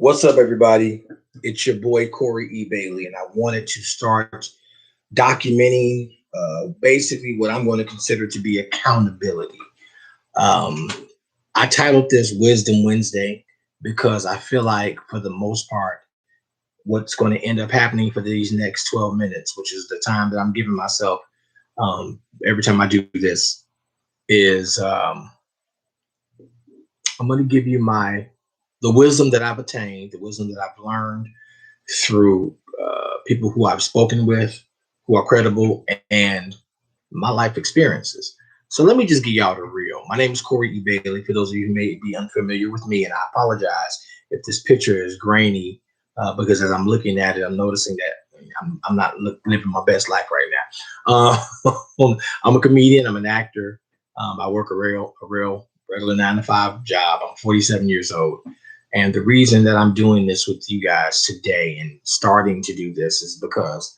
What's up, everybody? It's your boy Corey E. Bailey, and I wanted to start documenting basically what I'm going to consider to be accountability. Um, I titled this Wisdom Wednesday because I feel like, for the most part, what's going to end up happening for these next 12 minutes, which is the time that I'm giving myself every time I do this, is I'm going to give you the wisdom that I've attained, the wisdom that I've learned through people who I've spoken with, who are credible, and my life experiences. So let me just give y'all the real. My name is Corey E. Bailey. For those of you who may be unfamiliar with me, and I apologize if this picture is grainy, because as I'm looking at it, I'm noticing that I'm not living my best life right now. I'm a comedian. I'm an actor. I work a real regular 9 to 5 job. I'm 47 years old. And the reason that I'm doing this with you guys today and starting to do this is because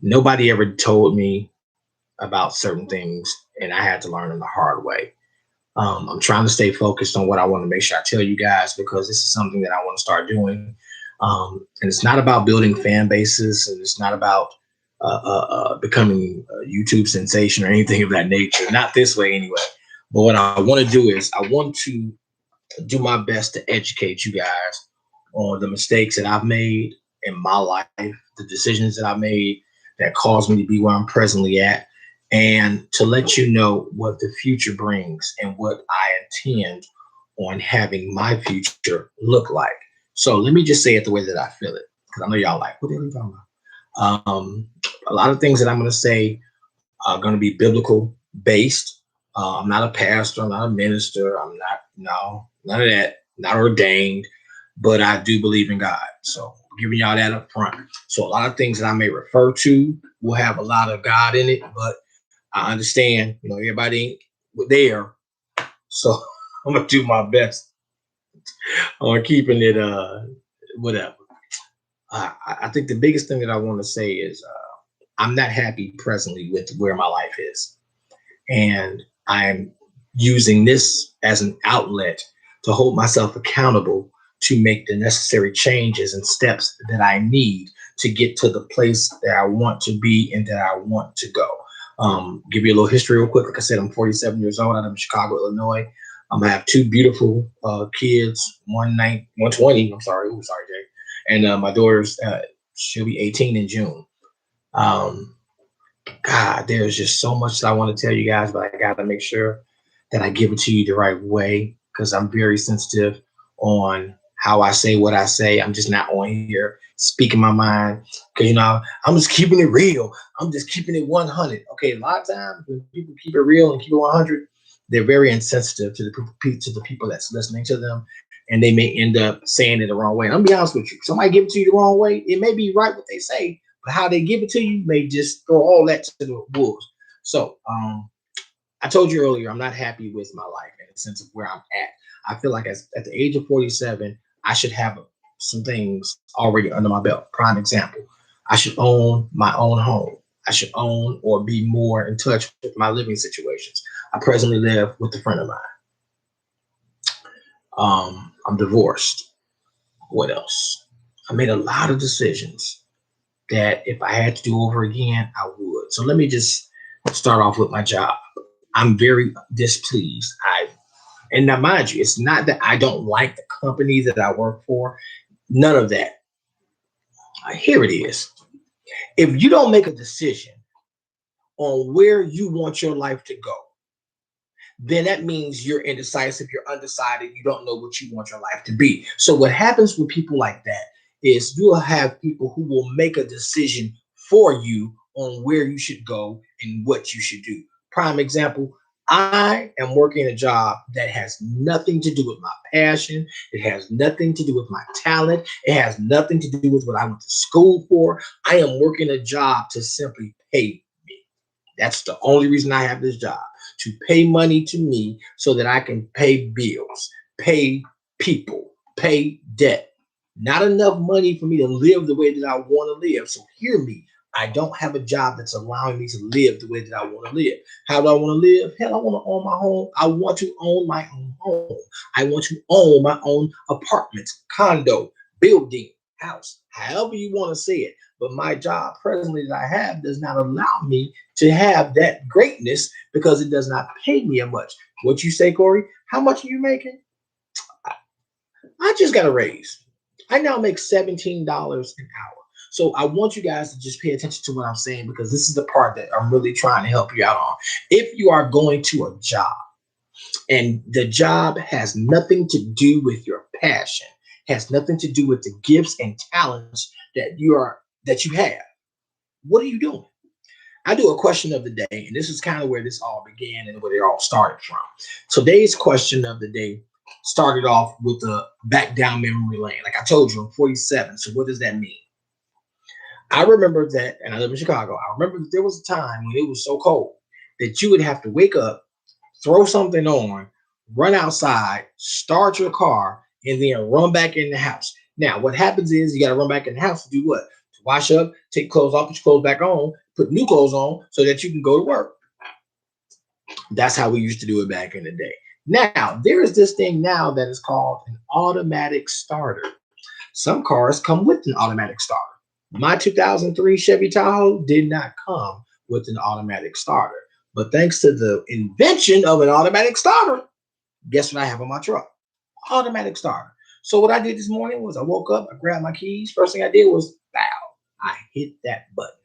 nobody ever told me about certain things, and I had to learn them the hard way. I'm trying to stay focused on what I want to make sure I tell you guys, because this is something that I want to start doing. And it's not about building fan bases, and it's not about becoming a YouTube sensation or anything of that nature. Not this way, anyway. But what I want to do is I want to do my best to educate you guys on the mistakes that I've made in my life, the decisions that I made that caused me to be where I'm presently at, and to let you know what the future brings and what I intend on having my future look like. So let me just say it the way that I feel it, because I know y'all like, what are you talking about? A lot of things that I'm going to say are going to be biblical based. I'm not a pastor. I'm not a minister. I'm not, no, none of that. Not ordained, but I do believe in God. So I'm giving y'all that up front. So a lot of things that I may refer to will have a lot of God in it, but I understand, everybody ain't there. So I'm going to do my best on keeping it, whatever. I think the biggest thing that I want to say is I'm not happy presently with where my life is. And I'm using this as an outlet to hold myself accountable to make the necessary changes and steps that I need to get to the place that I want to be and that I want to go. Give you a little history real quick. Like I said, I'm 47 years old. I'm in Chicago, Illinois. I have two beautiful kids, 120. I'm sorry. Oh, sorry, Jay. And my daughter's, she'll be 18 in June. God, there's just so much that I want to tell you guys, but I got to make sure that I give it to you the right way, because I'm very sensitive on how I say what I say. I'm just not on here speaking my mind, because, I'm just keeping it real. I'm just keeping it 100. Okay, a lot of times when people keep it real and keep it 100, they're very insensitive to the people that's listening to them, and they may end up saying it the wrong way. And I'm gonna be honest with you. Somebody give it to you the wrong way. It may be right what they say, but how they give it to you may just throw all that to the wolves. So I told you earlier, I'm not happy with my life in the sense of where I'm at. I feel like at the age of 47, I should have some things already under my belt. Prime example, I should own my own home. I should own or be more in touch with my living situations. I presently live with a friend of mine. I'm divorced. What else? I made a lot of decisions that if I had to do over again, I would. So let me just start off with my job. I'm very displeased. And now, mind you, it's not that I don't like the company that I work for. None of that. Here it is. If you don't make a decision on where you want your life to go, then that means you're indecisive, you're undecided, you don't know what you want your life to be. So what happens with people like that is you'll have people who will make a decision for you on where you should go and what you should do. Prime example, I am working a job that has nothing to do with my passion. It has nothing to do with my talent. It has nothing to do with what I went to school for. I am working a job to simply pay me. That's the only reason I have this job, to pay money to me so that I can pay bills, pay people, pay debt. Not enough money for me to live the way that I want to live. So hear me. I don't have a job that's allowing me to live the way that I want to live. How do I want to live? Hell, I want to own my home. I want to own my own home. I want to own my own apartment, condo, building, house, however you want to say it. But my job presently that I have does not allow me to have that greatness because it does not pay me as much. What you say, Corey? How much are you making? I just got a raise. I now make $17 an hour. So I want you guys to just pay attention to what I'm saying because this is the part that I'm really trying to help you out on. If you are going to a job and the job has nothing to do with your passion, has nothing to do with the gifts and talents that you have, what are you doing? I do a question of the day, and this is kind of where this all began and where it all started from. Today's question of the day started off with a back down memory lane. Like I told you, I'm 47. So what does that mean? I remember that, and I live in Chicago. I remember that there was a time when it was so cold that you would have to wake up, throw something on, run outside, start your car, and then run back in the house. Now, what happens is you got to run back in the house to do what? To wash up, take clothes off, put your clothes back on, put new clothes on so that you can go to work. That's how we used to do it back in the day. Now, there is this thing now that is called an automatic starter. Some cars come with an automatic starter. My 2003 Chevy Tahoe did not come with an automatic starter. But thanks to the invention of an automatic starter, guess what I have on my truck? Automatic starter. So what I did this morning was I woke up, I grabbed my keys. First thing I did was, bow, I hit that button,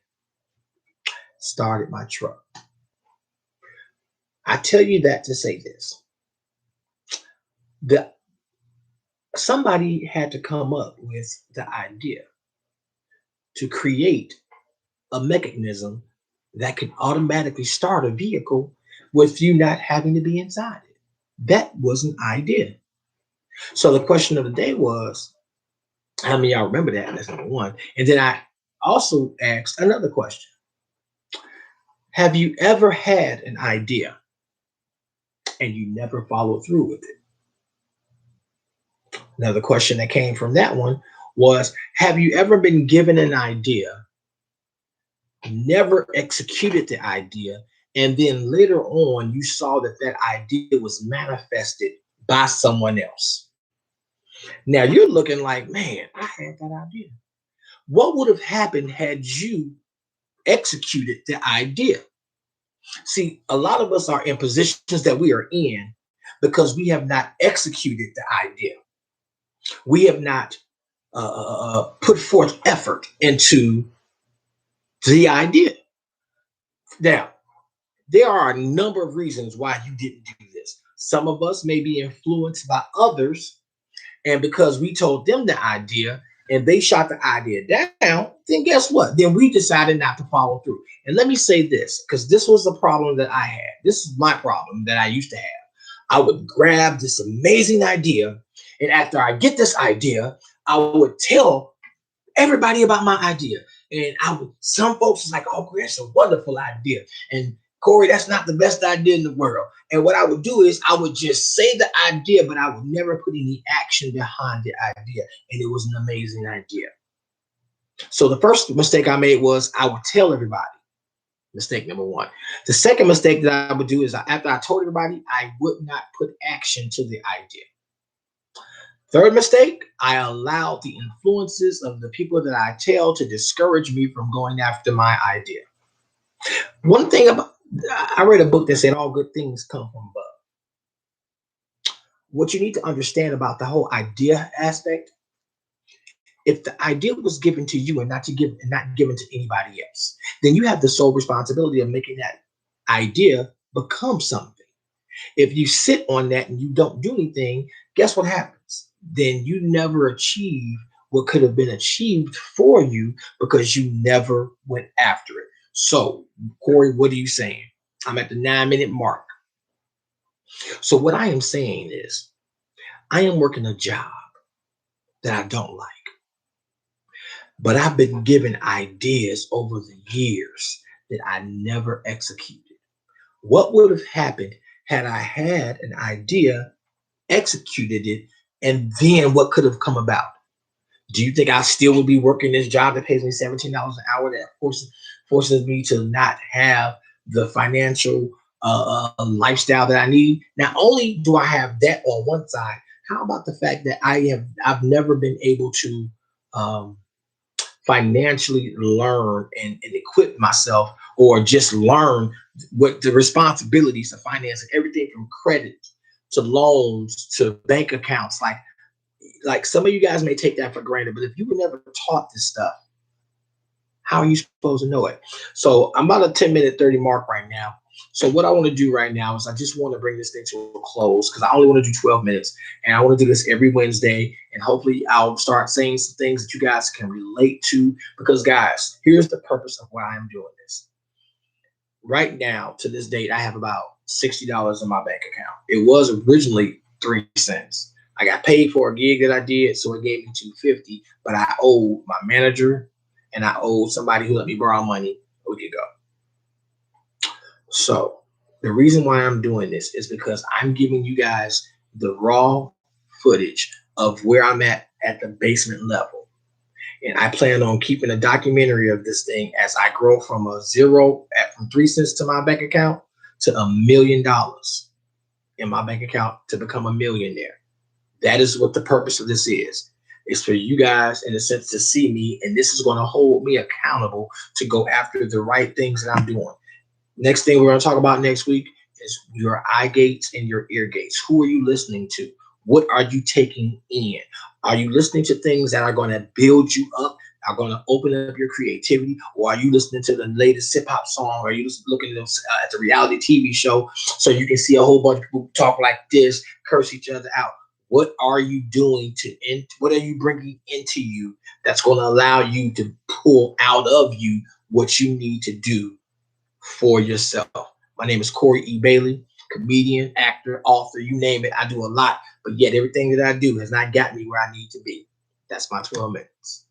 started my truck. I tell you that to say this. Somebody had to come up with the idea to create a mechanism that can automatically start a vehicle with you not having to be inside it. That was an idea. So the question of the day was, how many of y'all remember that? That's number one. And then I also asked another question. Have you ever had an idea and you never followed through with it? Another question that came from that one was, have you ever been given an idea, never executed the idea, and then later on you saw that that idea was manifested by someone else? Now you're looking like, man, I had that idea. What would have happened had you executed the idea? See, a lot of us are in positions that we are in because we have not executed the idea. We have not put forth effort into the idea. Now, there are a number of reasons why you didn't do this. Some of us may be influenced by others, and because we told them the idea and they shot the idea down, then guess what? Then we decided not to follow through. And let me say this, because this was the problem that I had. This is my problem that I used to have. I would grab this amazing idea, and after I get this idea, I would tell everybody about my idea. And some folks is like, oh, that's a wonderful idea. And Corey, that's not the best idea in the world. And what I would do is I would just say the idea, but I would never put any action behind the idea. And it was an amazing idea. So the first mistake I made was I would tell everybody. Mistake number one. The second mistake that I would do is after I told everybody, I would not put action to the idea. Third mistake, I allowed the influences of the people that I tell to discourage me from going after my idea. One thing about, I read a book that said all good things come from above. What you need to understand about the whole idea aspect, if the idea was given to you and not given to anybody else, then you have the sole responsibility of making that idea become something. If you sit on that and you don't do anything, guess what happens? Then you never achieve what could have been achieved for you because you never went after it. So, Corey, what are you saying? I'm at the 9-minute mark. So what I am saying is I am working a job that I don't like, but I've been given ideas over the years that I never executed. What would have happened had I had an idea, executed it, and then what could have come about? Do you think I still would be working this job that pays me $17 an hour that forces me to not have the financial lifestyle that I need? Not only do I have that on one side, How about the fact that I've never been able to um, financially learn and equip myself, or just learn what the responsibilities of financing, everything from credit to loans to bank accounts. Like some of you guys may take that for granted, but if you were never taught this stuff, how are you supposed to know it? So I'm about a 10-minute 30 mark right now. So what I want to do right now is I just want to bring this thing to a close because I only want to do 12 minutes, and I want to do this every Wednesday, and hopefully I'll start saying some things that you guys can relate to, because guys, here's the purpose of why I'm doing this. Right now, to this date, I have about $60 in my bank account. It was originally 3 cents. I got paid for a gig that I did, so it gave me 250, but I owed my manager and I owed somebody who let me borrow money a week ago. So the reason why I'm doing this is because I'm giving you guys the raw footage of where I'm at the basement level. And I plan on keeping a documentary of this thing as I grow from a zero from 3 cents to my bank account to $1 million in my bank account to become a millionaire. That is what the purpose of this is. It's for you guys, in a sense, to see me, and this is going to hold me accountable to go after the right things that I'm doing. Next thing we're going to talk about next week is your eye gates and your ear gates. Who are you listening to? What are you taking in? Are you listening to things that are going to build you up, are going to open up your creativity? Or are you listening to the latest hip hop song? Or are you looking at the reality TV show so you can see a whole bunch of people talk like this, curse each other out? What are you doing what are you bringing into you that's going to allow you to pull out of you what you need to do for yourself? My name is Corey E. Bailey, comedian, actor, author, you name it. I do a lot, but yet everything that I do has not got me where I need to be. That's my 12 minutes.